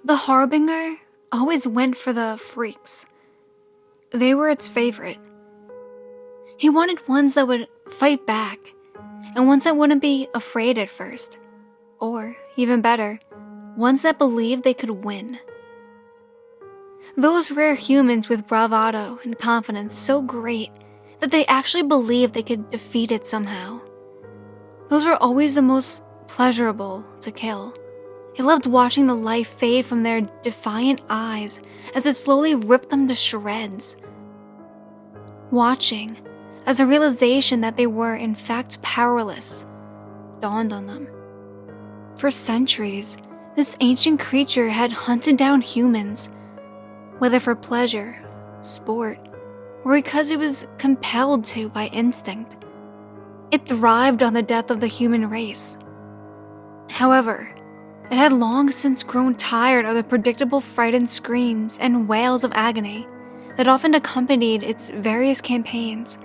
The Harbinger always went for the freaks. They were its favorite. He wanted ones that would fight back, and ones that wouldn't be afraid at first. Or, even better, ones that believed they could win. Those rare humans with bravado and confidence so great that they actually believed they could defeat it somehow. Those were always the most pleasurable to kill. He loved watching the life fade from their defiant eyes as it slowly ripped them to shreds. Watching as a realization that they were in fact powerless dawned on them. For centuries, this ancient creature had hunted down humans, whether for pleasure, sport, or because it was compelled to by instinct. It thrived on the death of the human race. However, it had long since grown tired of the predictable frightened screams and wails of agony that often accompanied its various campaigns.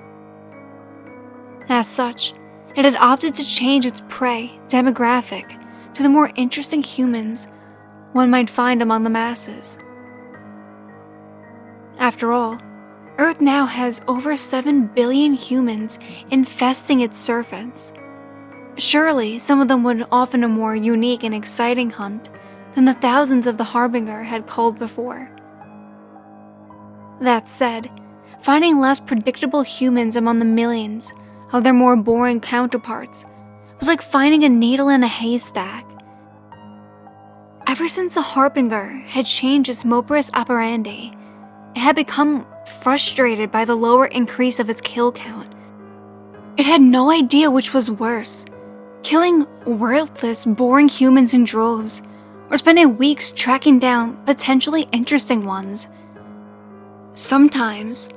As such, it had opted to change its prey demographic to the more interesting humans one might find among the masses. After all, Earth now has over 7 billion humans infesting its surface. Surely, some of them would offer a more unique and exciting hunt than the thousands of the Harbinger had culled before. That said, finding less predictable humans among the millions of their more boring counterparts was like finding a needle in a haystack. Ever since the Harbinger had changed its modus operandi, it had become frustrated by the lower increase of its kill count. It had no idea which was worse, killing worthless, boring humans in droves, or spending weeks tracking down potentially interesting ones. Sometimes,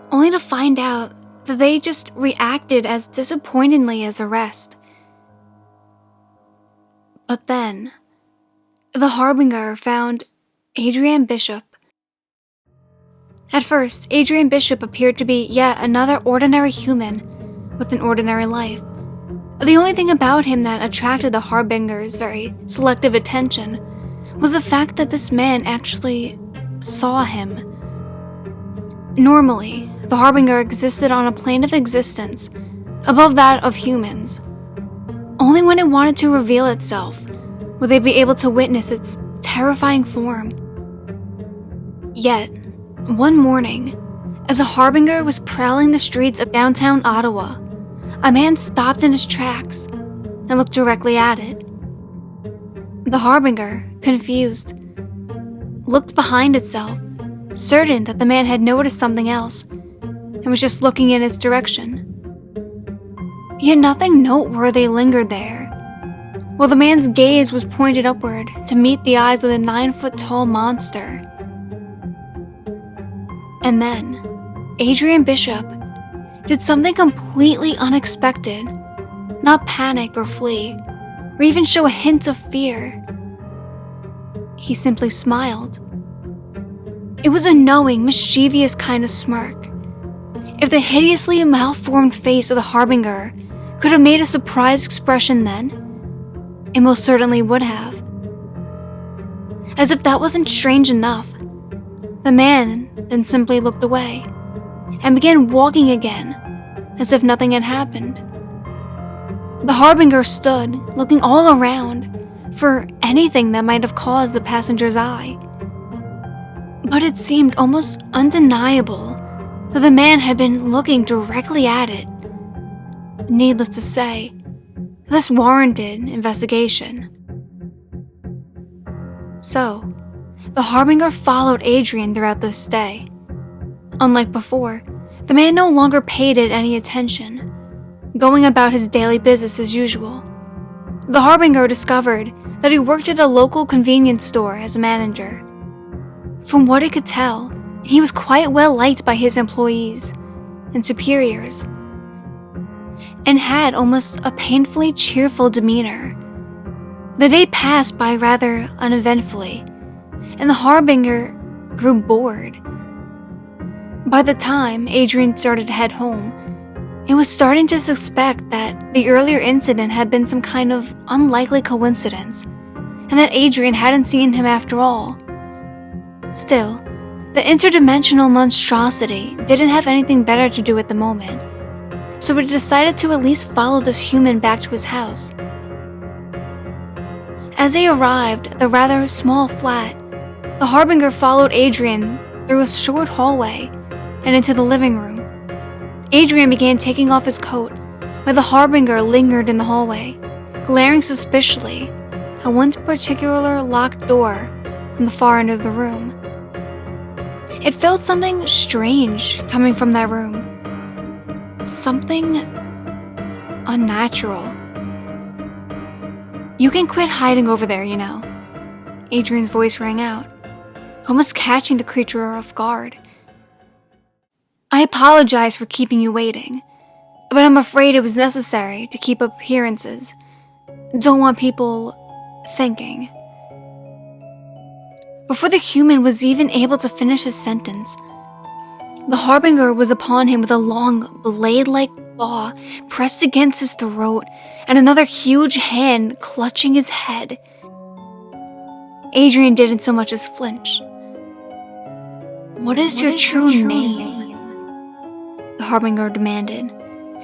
only to find out that they just reacted as disappointingly as the rest. But then, the Harbinger found Adrian Bishop. At first, Adrian Bishop appeared to be yet another ordinary human with an ordinary life. The only thing about him that attracted the Harbinger's very selective attention was the fact that this man actually saw him. Normally, the Harbinger existed on a plane of existence above that of humans. Only when it wanted to reveal itself would they be able to witness its terrifying form. Yet, one morning, as a Harbinger was prowling the streets of downtown Ottawa, a man stopped in his tracks and looked directly at it. The Harbinger, confused, looked behind itself, certain that the man had noticed something else and was just looking in its direction. Yet nothing noteworthy lingered there, while the man's gaze was pointed upward to meet the eyes of the 9-foot-tall monster. And then, Adrian Bishop did something completely unexpected, not panic or flee, or even show a hint of fear. He simply smiled. It was a knowing, mischievous kind of smirk. If the hideously malformed face of the Harbinger could have made a surprised expression then, it most certainly would have. As if that wasn't strange enough, the man then simply looked away and began walking again, as if nothing had happened. The Harbinger stood, looking all around for anything that might have caused the passenger's eye. But it seemed almost undeniable that the man had been looking directly at it. Needless to say, this warranted investigation. So, the Harbinger followed Adrian throughout this stay. Unlike before, the man no longer paid it any attention, going about his daily business as usual. The Harbinger discovered that he worked at a local convenience store as a manager. From what it could tell, he was quite well liked by his employees and superiors, and had almost a painfully cheerful demeanor. The day passed by rather uneventfully, and the Harbinger grew bored. By the time Adrian started to head home, it was starting to suspect that the earlier incident had been some kind of unlikely coincidence, and that Adrian hadn't seen him after all. Still, the interdimensional monstrosity didn't have anything better to do at the moment, so he decided to at least follow this human back to his house. As they arrived at the rather small flat, the Harbinger followed Adrian through a short hallway and into the living room. Adrian began taking off his coat, while the Harbinger lingered in the hallway, glaring suspiciously at one particular locked door on the far end of the room. It felt something strange coming from that room. Something unnatural. "You can quit hiding over there, you know." Adrian's voice rang out, almost catching the creature off guard. "I apologize for keeping you waiting, but I'm afraid it was necessary to keep up appearances. Don't want people thinking." Before the human was even able to finish his sentence, the Harbinger was upon him with a long, blade-like claw pressed against his throat and another huge hand clutching his head. Adrian didn't so much as flinch. What is your true name?" the Harbinger demanded,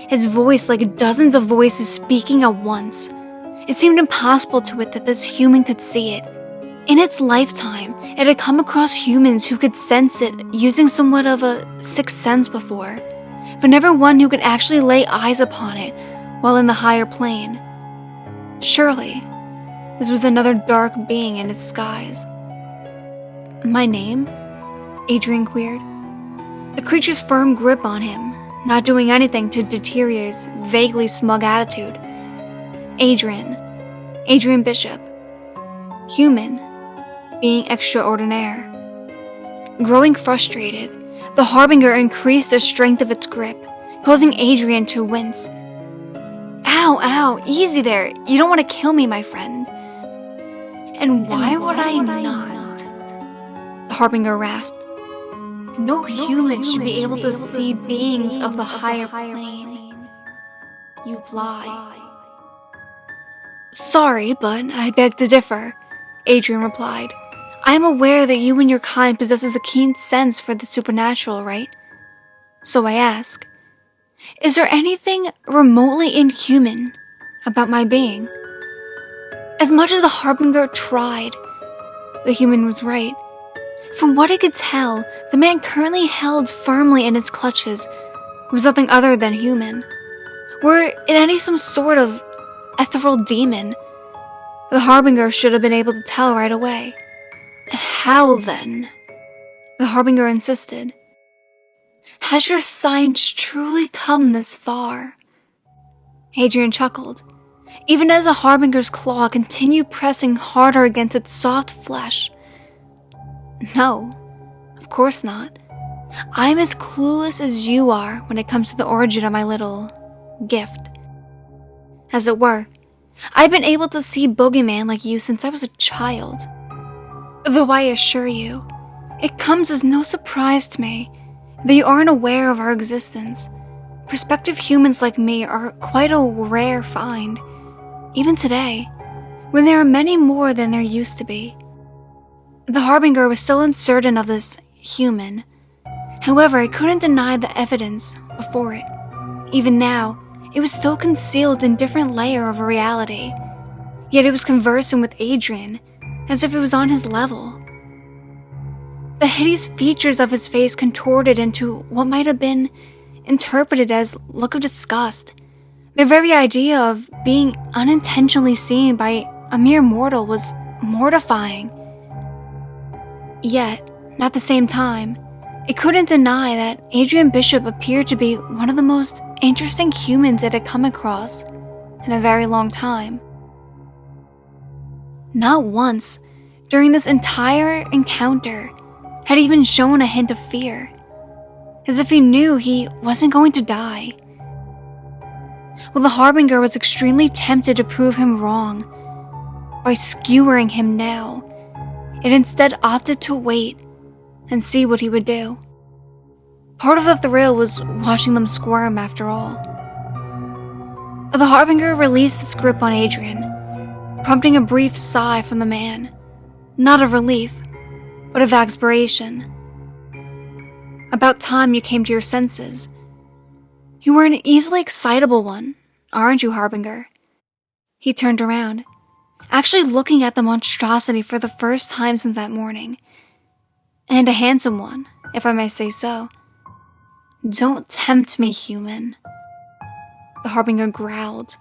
its voice like dozens of voices speaking at once. It seemed impossible to it that this human could see it. In its lifetime, it had come across humans who could sense it using somewhat of a sixth sense before, but never one who could actually lay eyes upon it while in the higher plane. Surely, this was another dark being in its skies. "My name?" Adrian queried. The creature's firm grip on him, not doing anything to deteriorate his vaguely smug attitude. Adrian Bishop. Human. Being extraordinaire." Growing frustrated, the Harbinger increased the strength of its grip, causing Adrian to wince. Ow, easy there. You don't want to kill me, my friend." "And why would I not?" the Harbinger rasped. "No human should be able to see beings of the higher plane. You lie." "Sorry, but I beg to differ," Adrian replied. "I am aware that you and your kind possesses a keen sense for the supernatural, right? So I ask, is there anything remotely inhuman about my being?" As much as the Harbinger tried, the human was right. From what he could tell, the man currently held firmly in its clutches was nothing other than human. Were it any some sort of ethereal demon, the Harbinger should have been able to tell right away. "How then?" the Harbinger insisted. "Has your science truly come this far?" Adrian chuckled, even as the Harbinger's claw continued pressing harder against its soft flesh. "No, of course not. I'm as clueless as you are when it comes to the origin of my little gift. As it were, I've been able to see boogeyman like you since I was a child. Though I assure you, it comes as no surprise to me that you aren't aware of our existence. Prospective humans like me are quite a rare find, even today, when there are many more than there used to be." The Harbinger was still uncertain of this human. However, he couldn't deny the evidence before it. Even now, it was still concealed in a different layer of reality. Yet it was conversing with Adrian, as if it was on his level. The hideous features of his face contorted into what might have been interpreted as look of disgust. The very idea of being unintentionally seen by a mere mortal was mortifying. Yet, at the same time, it couldn't deny that Adrian Bishop appeared to be one of the most interesting humans it had come across in a very long time. Not once, during this entire encounter, had he even shown a hint of fear, as if he knew he wasn't going to die. Well, the Harbinger was extremely tempted to prove him wrong. By skewering him now, it instead opted to wait and see what he would do. Part of the thrill was watching them squirm after all. The Harbinger released its grip on Adrian, prompting a brief sigh from the man, not of relief, but of exasperation. About time you came to your senses. You were an easily excitable one, aren't you, Harbinger? He turned around, actually looking at the monstrosity for the first time since that morning. And a handsome one, if I may say so. Don't tempt me, human. The Harbinger growled.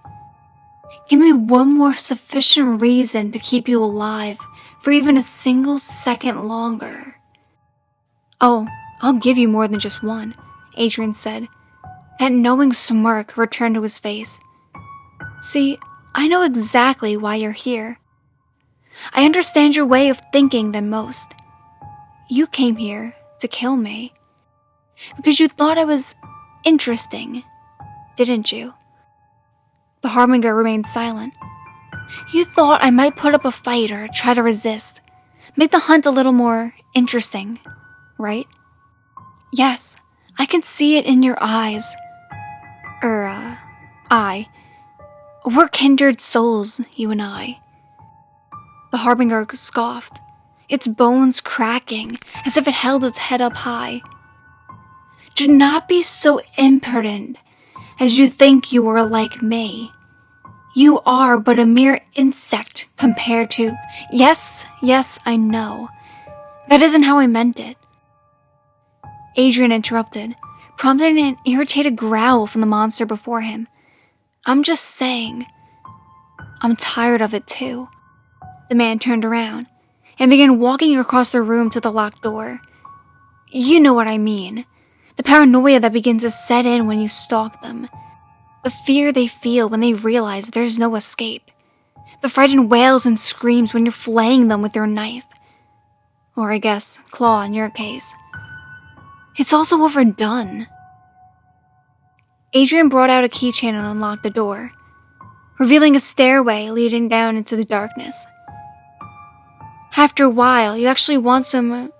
Give me one more sufficient reason to keep you alive for even a single second longer. Oh, I'll give you more than just one, Adrian said. That knowing smirk returned to his face. See, I know exactly why you're here. I understand your way of thinking than most. You came here to kill me. Because you thought I was interesting, didn't you? The Harbinger remained silent. You thought I might put up a fight or try to resist, make the hunt a little more interesting, right? Yes, I can see it in your eyes. We're kindred souls, you and I. The Harbinger scoffed, its bones cracking as if it held its head up high. Do not be so impertinent as you think you are like me. You are but a mere insect compared to... Yes, I know. That isn't how I meant it. Adrian interrupted, prompting an irritated growl from the monster before him. I'm just saying. I'm tired of it too. The man turned around and began walking across the room to the locked door. You know what I mean. The paranoia that begins to set in when you stalk them. The fear they feel when they realize there's no escape. The frightened wails and screams when you're flaying them with your knife. Or I guess, claw in your case. It's also overdone. Adrian brought out a keychain and unlocked the door, revealing a stairway leading down into the darkness. After a while, you actually want some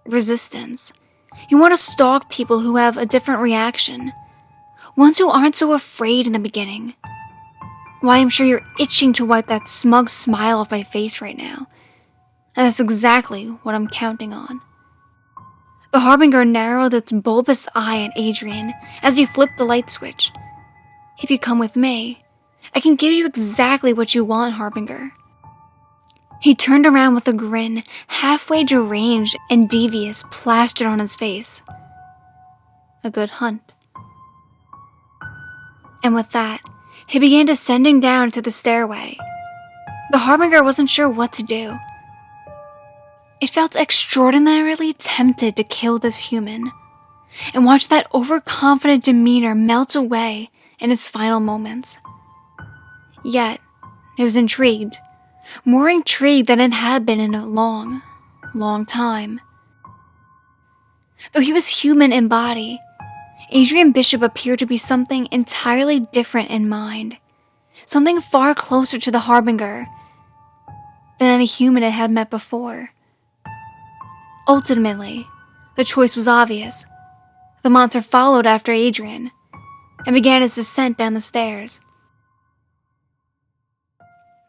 resistance. You want to stalk people who have a different reaction. Ones who aren't so afraid in the beginning. Why, I'm sure you're itching to wipe that smug smile off my face right now. And that's exactly what I'm counting on. The Harbinger narrowed its bulbous eye at Adrian as he flipped the light switch. If you come with me, I can give you exactly what you want, Harbinger. He turned around with a grin, halfway deranged and devious, plastered on his face. A good hunt. And with that, he began descending down to the stairway. The Harbinger wasn't sure what to do. It felt extraordinarily tempted to kill this human, and watch that overconfident demeanor melt away in his final moments. Yet, it was intrigued, more intrigued than it had been in a long, long time. Though he was human in body, Adrian Bishop appeared to be something entirely different in mind, something far closer to the Harbinger than any human it had met before. Ultimately, the choice was obvious. The monster followed after Adrian and began its descent down the stairs.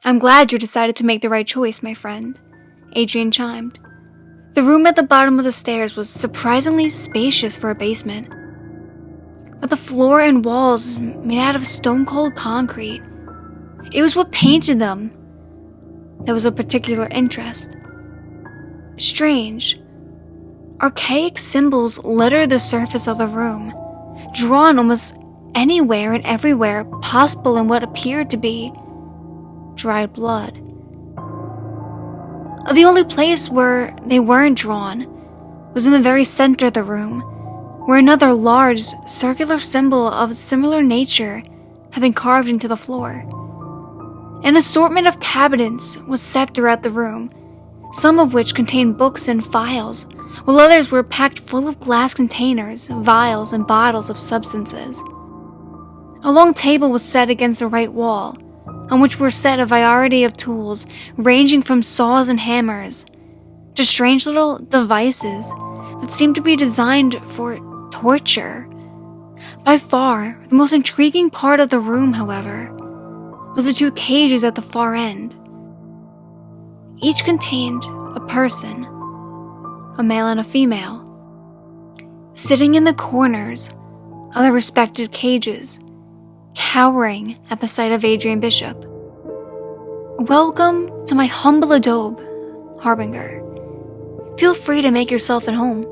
I'm glad you decided to make the right choice, my friend, Adrian chimed. The room at the bottom of the stairs was surprisingly spacious for a basement, but the floor and walls made out of stone-cold concrete. It was what painted them that was of particular interest. Strange, archaic symbols littered the surface of the room, drawn almost anywhere and everywhere possible in what appeared to be dried blood. The only place where they weren't drawn was in the very center of the room, where another large circular symbol of a similar nature had been carved into the floor. An assortment of cabinets was set throughout the room, some of which contained books and files, while others were packed full of glass containers, vials, and bottles of substances. A long table was set against the right wall, on which were set a variety of tools ranging from saws and hammers to strange little devices that seemed to be designed for torture. By far, the most intriguing part of the room, however, was the two cages at the far end. Each contained a person, a male and a female, sitting in the corners of their respected cages, cowering at the sight of Adrian Bishop. "Welcome to my humble abode, Harbinger. Feel free to make yourself at home,"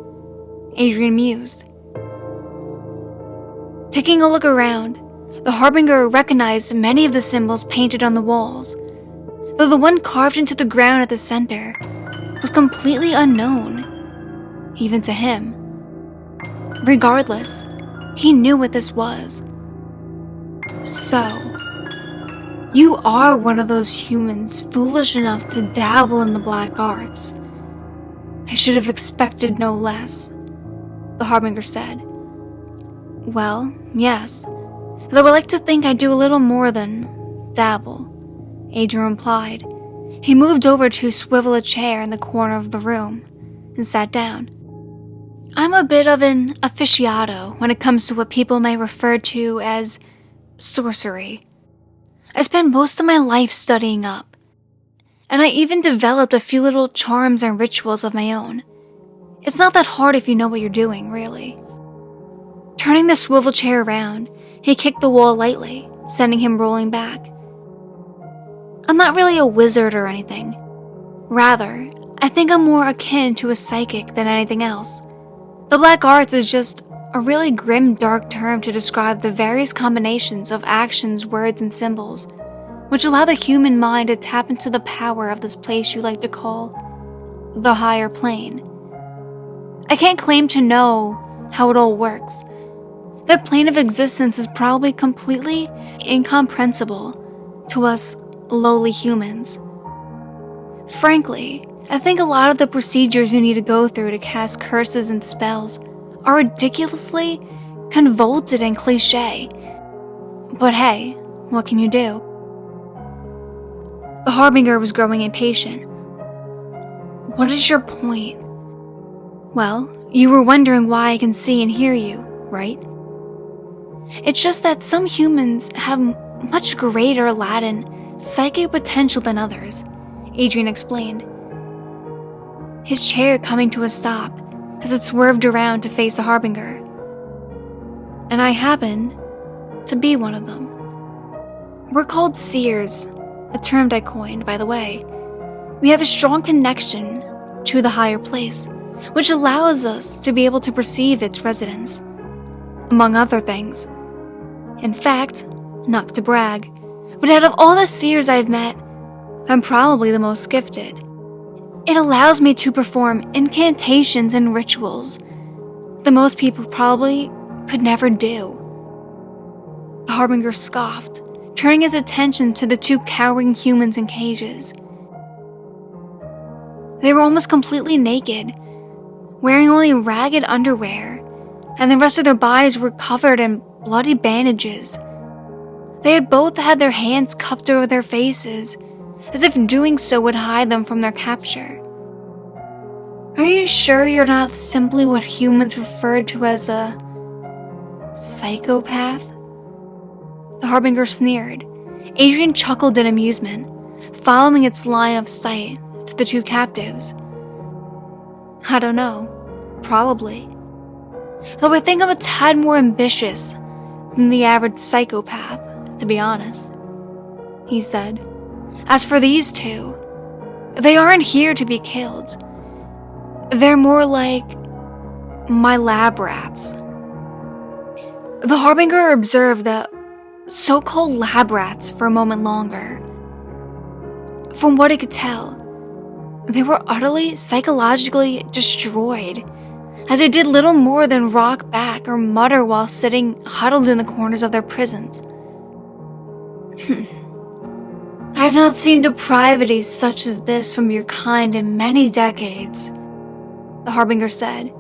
Adrian mused. Taking a look around, the Harbinger recognized many of the symbols painted on the walls, though the one carved into the ground at the center was completely unknown, even to him. Regardless, he knew what this was. "So, you are one of those humans foolish enough to dabble in the black arts. I should have expected no less," the Harbinger said. "Well, yes, though I like to think I do a little more than dabble," Adrian replied. He moved over to swivel a chair in the corner of the room and sat down. "I'm a bit of an aficionado when it comes to what people might refer to as sorcery. I spent most of my life studying up, and I even developed a few little charms and rituals of my own. It's not that hard if you know what you're doing, really." Turning the swivel chair around, he kicked the wall lightly, sending him rolling back. "I'm not really a wizard or anything. Rather, I think I'm more akin to a psychic than anything else. The black arts is just a really grim, dark term to describe the various combinations of actions, words, and symbols, which allow the human mind to tap into the power of this place you like to call the higher plane. I can't claim to know how it all works. That plane of existence is probably completely incomprehensible to us lowly humans. Frankly, I think a lot of the procedures you need to go through to cast curses and spells are ridiculously convoluted and cliché. But hey, what can you do?" The Harbinger was growing impatient. "What is your point?" "Well, you were wondering why I can see and hear you, right? It's just that some humans have much greater latent psychic potential than others," Adrian explained, his chair coming to a stop as it swerved around to face the Harbinger. "And I happen to be one of them. We're called seers, a term I coined, by the way. We have a strong connection to the higher place, which allows us to be able to perceive its residents, among other things. In fact, not to brag, but out of all the seers I've met, I'm probably the most gifted. It allows me to perform incantations and rituals that most people probably could never do." The Harbinger scoffed, turning his attention to the two cowering humans in cages. They were almost completely naked, wearing only ragged underwear, and the rest of their bodies were covered in bloody bandages. They had both had their hands cupped over their faces, as if doing so would hide them from their capture. "Are you sure you're not simply what humans refer to as a psychopath?" The Harbinger sneered. Adrian chuckled in amusement, following its line of sight to the two captives. "I don't know. Probably. Though I think I'm a tad more ambitious than the average psychopath, to be honest," he said. "As for these two, they aren't here to be killed. They're more like my lab rats." The Harbinger observed the so-called lab rats for a moment longer. From what he could tell, they were utterly psychologically destroyed, as they did little more than rock back or mutter while sitting huddled in the corners of their prisons. "I have not seen depravity such as this from your kind in many decades," the Harbinger said,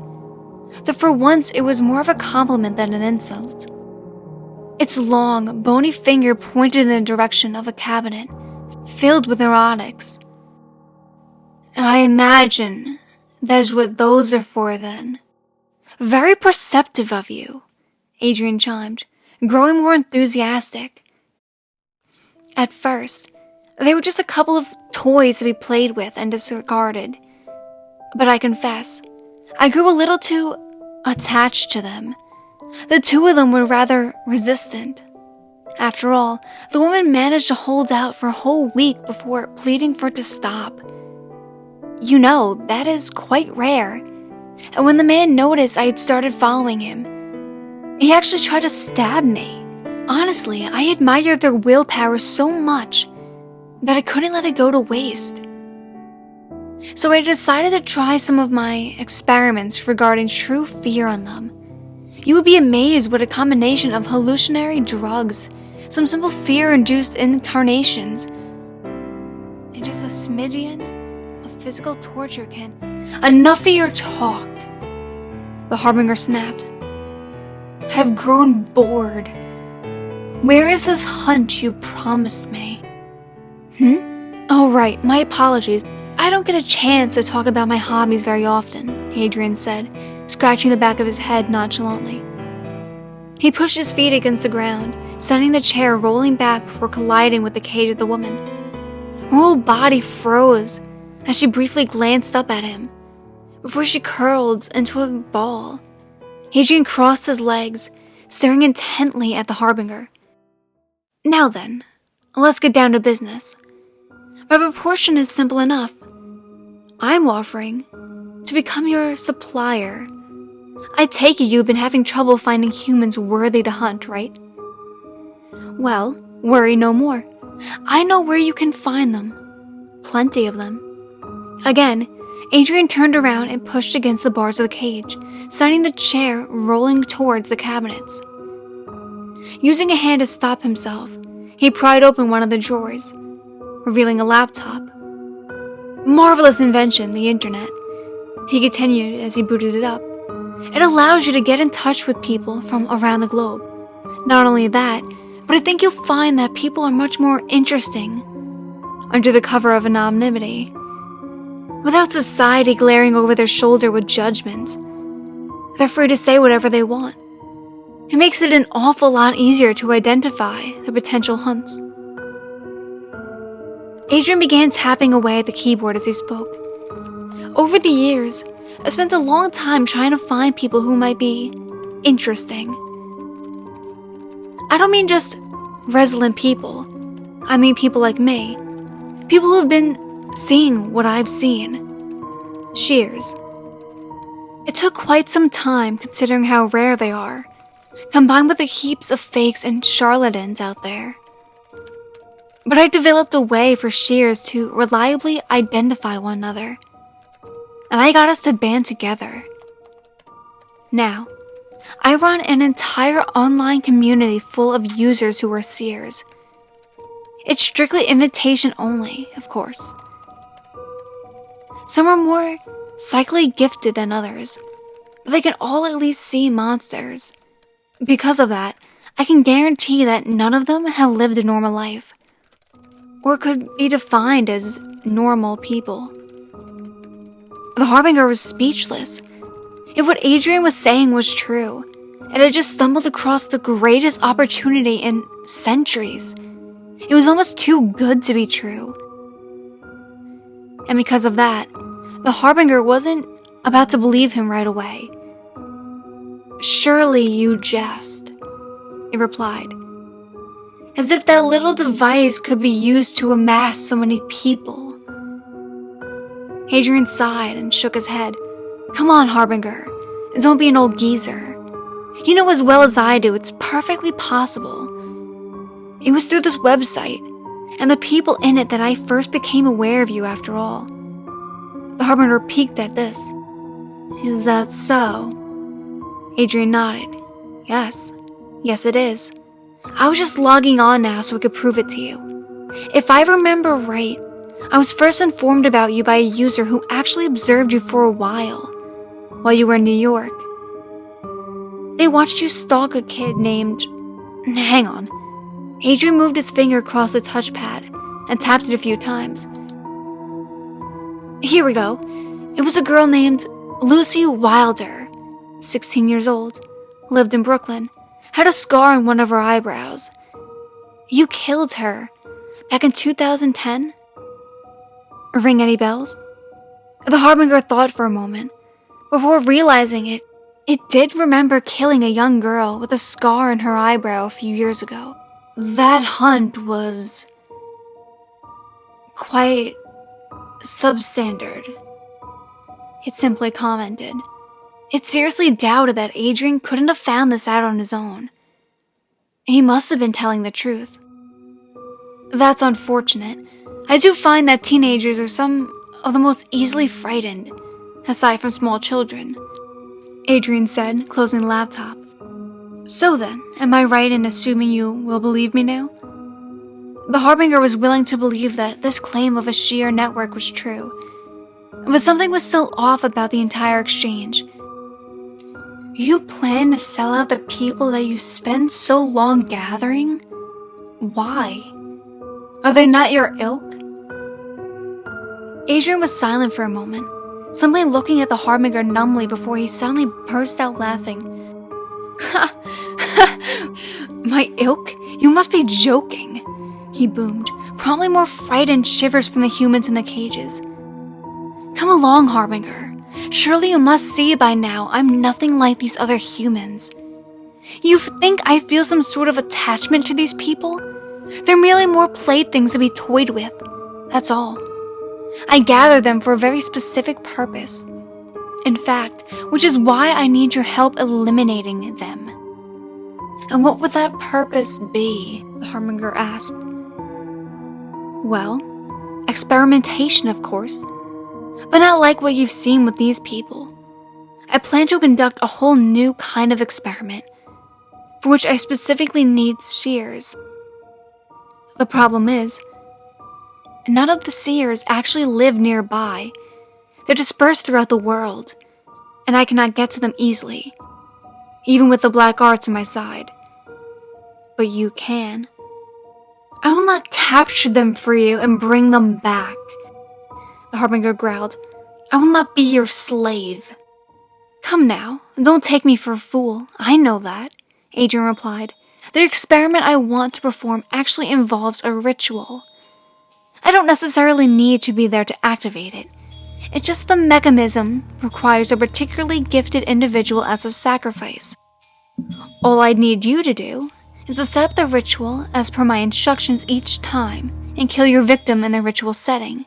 though for once it was more of a compliment than an insult. Its long, bony finger pointed in the direction of a cabinet filled with neurotics. "I imagine that is what those are for, then." "Very perceptive of you," Adrian chimed, growing more enthusiastic. "At first, They were just a couple of toys to be played with and discarded. But I confess, I grew a little too attached to them. The two of them were rather resistant. After all, the woman managed to hold out for a whole week before pleading for it to stop. You know, that is quite rare. And when the man noticed I had started following him, he actually tried to stab me. Honestly, I admired their willpower so much that I couldn't let it go to waste. So I decided to try some of my experiments regarding true fear on them. You would be amazed what a combination of hallucinatory drugs, some simple fear-induced incarnations, and just a smidgen of physical torture can... Enough of your talk, the Harbinger snapped. I have grown bored. Where is this hunt you promised me? Oh right, my apologies. I don't get a chance to talk about my hobbies very often, Adrian said, scratching the back of his head nonchalantly. He pushed his feet against the ground, sending the chair rolling back before colliding with the cage of the woman. Her whole body froze as she briefly glanced up at him, before she curled into a ball. Adrian crossed his legs, staring intently at the Harbinger. Now then, let's get down to business. My proposition is simple enough. I'm offering to become your supplier. I take it you've been having trouble finding humans worthy to hunt, right? Well, worry no more. I know where you can find them. Plenty of them. Again, Adrian turned around and pushed against the bars of the cage, sending the chair rolling towards the cabinets. Using a hand to stop himself, he pried open one of the drawers, revealing a laptop. Marvelous invention, the internet, he continued as he booted it up. It allows you to get in touch with people from around the globe. Not only that, but I think you'll find that people are much more interesting under the cover of anonymity. Without society glaring over their shoulder with judgments, they're free to say whatever they want. It makes it an awful lot easier to identify the potential hunts. Adrian began tapping away at the keyboard as he spoke. Over the years, I spent a long time trying to find people who might be interesting. I don't mean just resilient people. I mean people like me. People who have been seeing what I've seen. Shears. It took quite some time considering how rare they are, combined with the heaps of fakes and charlatans out there. But I developed a way for shears to reliably identify one another, and I got us to band together. Now, I run an entire online community full of users who are seers. It's strictly invitation only, of course. Some are more psychically gifted than others, but they can all at least see monsters. Because of that, I can guarantee that none of them have lived a normal life, or could be defined as normal people. The Harbinger was speechless. If what Adrian was saying was true, it had just stumbled across the greatest opportunity in centuries. It was almost too good to be true. And because of that, the Harbinger wasn't about to believe him right away. "Surely you jest," it replied, as if that little device could be used to amass so many people. Adrian sighed and shook his head. "Come on, Harbinger, don't be an old geezer. You know as well as I do it's perfectly possible. It was through this website and the people in it that I first became aware of you after all." The Harbinger peeked at this. "Is that so?" Adrian nodded. Yes it is. I was just logging on now so I could prove it to you. If I remember right, I was first informed about you by a user who actually observed you for a while you were in New York. They watched you stalk a kid named... Hang on. Adrian moved his finger across the touchpad and tapped it a few times. Here we go. It was a girl named Lucy Wilder, 16 years old, lived in Brooklyn, had a scar on one of her eyebrows. You killed her, back in 2010? Ring any bells? The Harbinger thought for a moment. Before realizing it did remember killing a young girl with a scar in her eyebrow a few years ago. That hunt was quite substandard, it simply commented. It seriously doubted that Adrian couldn't have found this out on his own. He must have been telling the truth. That's unfortunate. I do find that teenagers are some of the most easily frightened, aside from small children, Adrian said, closing the laptop. So then, am I right in assuming you will believe me now? The Harbinger was willing to believe that this claim of a sheer network was true, but something was still off about the entire exchange. You plan to sell out the people that you spent so long gathering? Why? Are they not your ilk? Adrian was silent for a moment, simply looking at the Harbinger numbly before he suddenly burst out laughing. Ha! My ilk? You must be joking, he boomed, promptly more frightened shivers from the humans in the cages. Come along, Harbinger. Surely you must see by now I'm nothing like these other humans. You think I feel some sort of attachment to these people? They're merely more playthings to be toyed with, that's all. I gather them for a very specific purpose. In fact, which is why I need your help eliminating them. And what would that purpose be? The Harbinger asked. Well, experimentation, of course. But not like what you've seen with these people. I plan to conduct a whole new kind of experiment, for which I specifically need seers. The problem is, none of the seers actually live nearby. They're dispersed throughout the world, and I cannot get to them easily, even with the black arts on my side. But you can. I will not capture them for you and bring them back. The Harbinger growled. I will not be your slave. Come now, don't take me for a fool. I know that, Adrian replied. The experiment I want to perform actually involves a ritual. I don't necessarily need to be there to activate it. It's just the mechanism requires a particularly gifted individual as a sacrifice. All I need you to do is to set up the ritual as per my instructions each time and kill your victim in the ritual setting.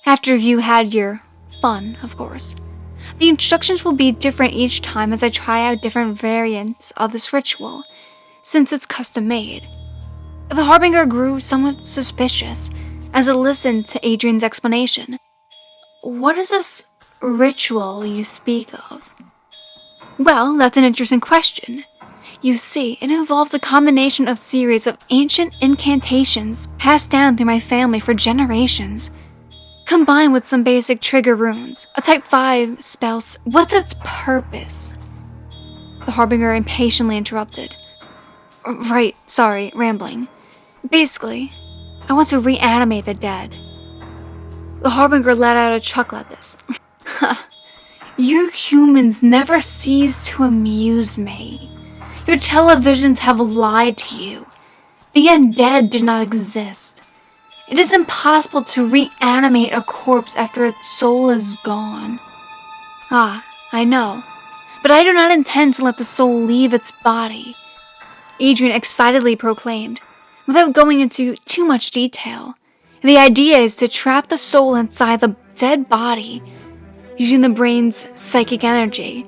After you had your fun, of course. The instructions will be different each time as I try out different variants of this ritual, since it's custom made. The Harbinger grew somewhat suspicious as it listened to Adrian's explanation. What is this ritual you speak of? Well, that's an interesting question. You see, it involves a combination of series of ancient incantations passed down through my family for generations, combined with some basic trigger runes, a type 5 spell. What's its purpose? The Harbinger impatiently interrupted. Right, sorry, rambling. Basically, I want to reanimate the dead. The Harbinger let out a chuckle at this. You humans never cease to amuse me. Your televisions have lied to you. The undead do not exist. It is impossible to reanimate a corpse after its soul is gone. Ah, I know. But I do not intend to let the soul leave its body, Adrian excitedly proclaimed, without going into too much detail. The idea is to trap the soul inside the dead body, using the brain's psychic energy.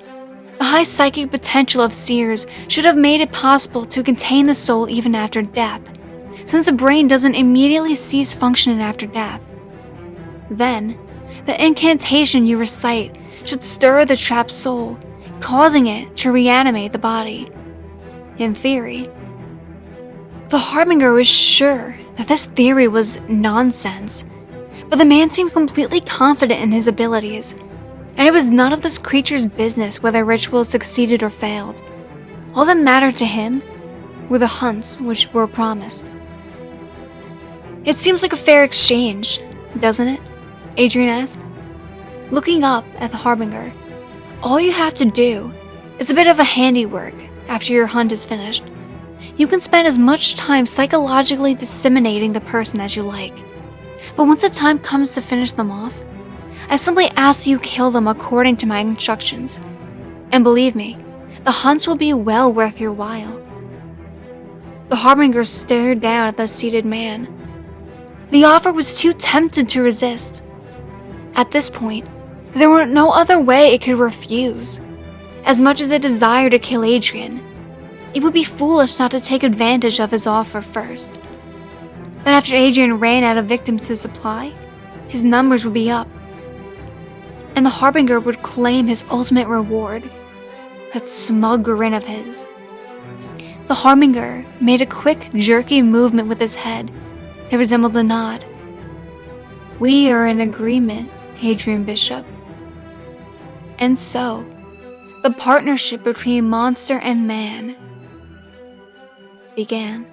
The high psychic potential of seers should have made it possible to contain the soul even after death, since the brain doesn't immediately cease functioning after death. Then, the incantation you recite should stir the trapped soul, causing it to reanimate the body. In theory. The Harbinger was sure that this theory was nonsense, but the man seemed completely confident in his abilities, and it was none of this creature's business whether rituals succeeded or failed. All that mattered to him were the hunts which were promised. It seems like a fair exchange, doesn't it? Adrian asked, looking up at the Harbinger. All you have to do is a bit of a handiwork after your hunt is finished. You can spend as much time psychologically disseminating the person as you like. But once the time comes to finish them off, I simply ask you kill them according to my instructions. And believe me, the hunts will be well worth your while." The Harbinger stared down at the seated man. The offer was too tempting to resist. At this point, there were no other way it could refuse. As much as it desired to kill Adrian, it would be foolish not to take advantage of his offer first. Then after Adrian ran out of victims to supply, his numbers would be up, and the Harbinger would claim his ultimate reward, that smug grin of his. The Harbinger made a quick, jerky movement with his head that resembled a nod. "We are in agreement, Adrian Bishop." And so, the partnership between monster and man began.